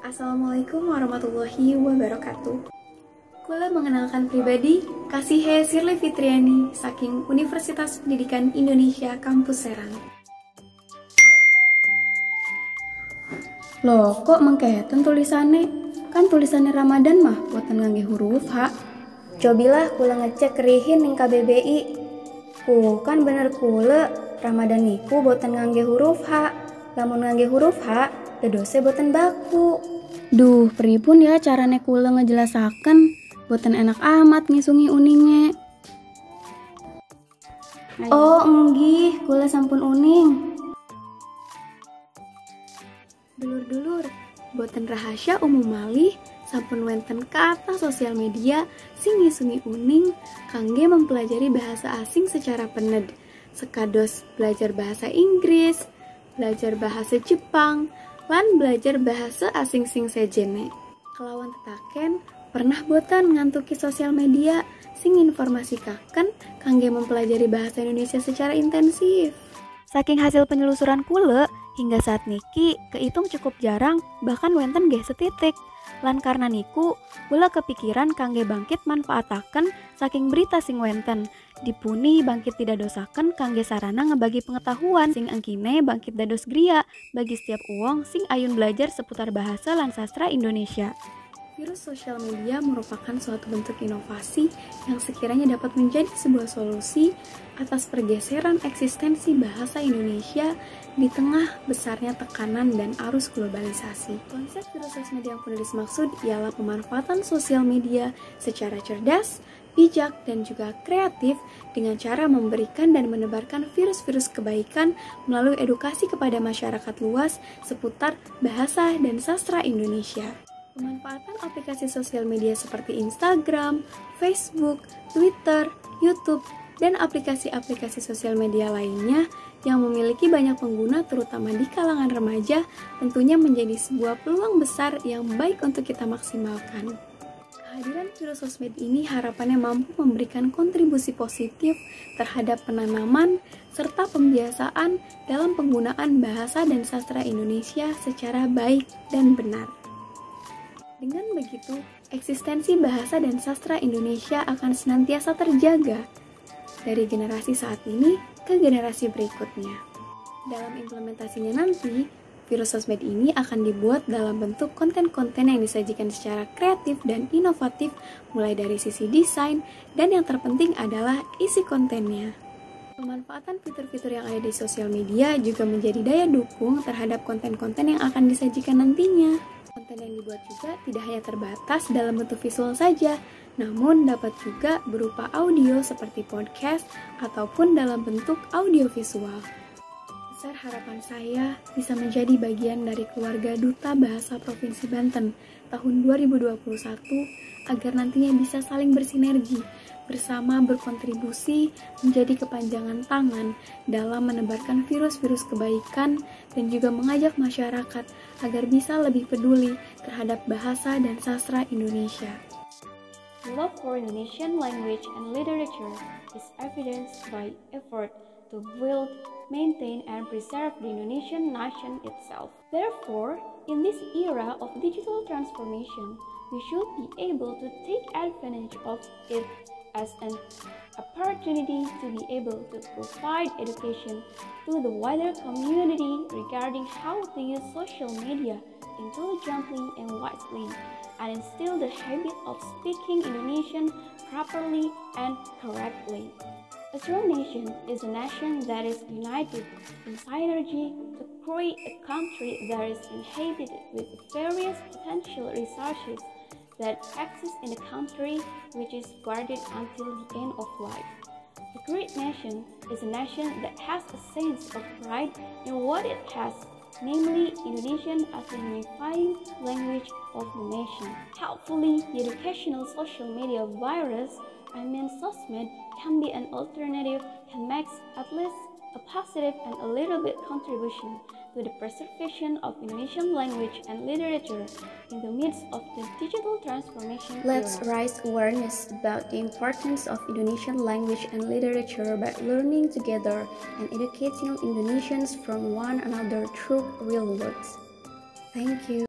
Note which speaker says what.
Speaker 1: Assalamualaikum warahmatullahi wabarakatuh. Kula mengenalkan pribadi Kasihe Sirli Fitriani saking Universitas Pendidikan Indonesia Kampus Serang. Loh, kok mengkeheten tulisannya? Kan tulisannya Ramadan mah buatan ngangge huruf H. Cobilah kula ngecek kerihin ning KBBI. Kan bener kula Ramadan niku buatan ngangge huruf H. Lamun ngangge huruf H, dedose buatan baku. Duh, pripun ya carane kula ngejelasaken? Boten enak amat ngisungi uningnya. Oh, enggih, kula sampun uning. Dulur-dulur, boten rahasia umum malih, sampun wenten kata sosial media sing ngisungi uning kangge mempelajari bahasa asing secara pened. Sekados belajar bahasa Inggris, belajar bahasa Jepang, lan belajar bahasa asing sing sejene. Kelawan tetaken, pernah boten ngantuki sosial media sing informasikaken kangge mempelajari bahasa Indonesia secara intensif. Saking hasil penyelusuran kula, hingga saat niki kehitung cukup jarang, bahkan wenten ge setitik. Lan karena niku, kula kepikiran kangge bangkit manfaataken saking berita sing wenten. Dipuni bangkit tidak dosaken kangge sarana ngebagi pengetahuan sing angkine bangkit dados griya bagi setiap uang sing ayun belajar seputar bahasa lan sastra Indonesia. Virus sosial media merupakan suatu bentuk inovasi yang sekiranya dapat menjadi sebuah solusi atas pergeseran eksistensi bahasa Indonesia di tengah besarnya tekanan dan arus globalisasi. Konsep virus sosial media yang penulis maksud ialah pemanfaatan sosial media secara cerdas, bijak, dan juga kreatif dengan cara memberikan dan menebarkan virus-virus kebaikan melalui edukasi kepada masyarakat luas seputar bahasa dan sastra Indonesia. Pemanfaatan aplikasi sosial media seperti Instagram, Facebook, Twitter, YouTube, dan aplikasi-aplikasi sosial media lainnya yang memiliki banyak pengguna terutama di kalangan remaja tentunya menjadi sebuah peluang besar yang baik untuk kita maksimalkan. Kehadiran virus sosmed ini harapannya mampu memberikan kontribusi positif terhadap penanaman serta pembiasaan dalam penggunaan bahasa dan sastra Indonesia secara baik dan benar. Dengan begitu, eksistensi bahasa dan sastra Indonesia akan senantiasa terjaga dari generasi saat ini ke generasi berikutnya. Dalam implementasinya nanti, virus sosmed ini akan dibuat dalam bentuk konten-konten yang disajikan secara kreatif dan inovatif, mulai dari sisi desain, dan yang terpenting adalah isi kontennya. Pemanfaatan fitur-fitur yang ada di sosial media juga menjadi daya dukung terhadap konten-konten yang akan disajikan nantinya. Konten yang dibuat juga tidak hanya terbatas dalam bentuk visual saja, namun dapat juga berupa audio seperti podcast ataupun dalam bentuk audiovisual. Besar harapan saya bisa menjadi bagian dari keluarga Duta Bahasa Provinsi Banten tahun 2021 agar nantinya bisa saling bersinergi, bersama berkontribusi menjadi kepanjangan tangan dalam menebarkan virus-virus kebaikan dan juga mengajak masyarakat agar bisa lebih peduli terhadap bahasa dan sastra Indonesia.
Speaker 2: Love for Indonesian language and literature is evidenced by effort to build, maintain, and preserve the Indonesian nation itself. Therefore, in this era of digital transformation, we should be able to take advantage of it as an opportunity to be able to provide education to the wider community regarding how to use social media intelligently and wisely, and instill the habit of speaking Indonesian properly and correctly. A true nation is a nation that is united in synergy to create a country that is inhabited with various potential resources that exist in the country, which is guarded until the end of life. A great nation is a nation that has a sense of pride in what it has, namely Indonesian as the unifying language of the nation. Helpfully, the educational social media virus, sosmed, can be an alternative, can make at least a positive and a little bit contribution to the preservation of Indonesian language and literature in the midst of the digital transformation era.
Speaker 1: Let's raise awareness about the importance of Indonesian language and literature by learning together and educating Indonesians from one another through real words. Thank you.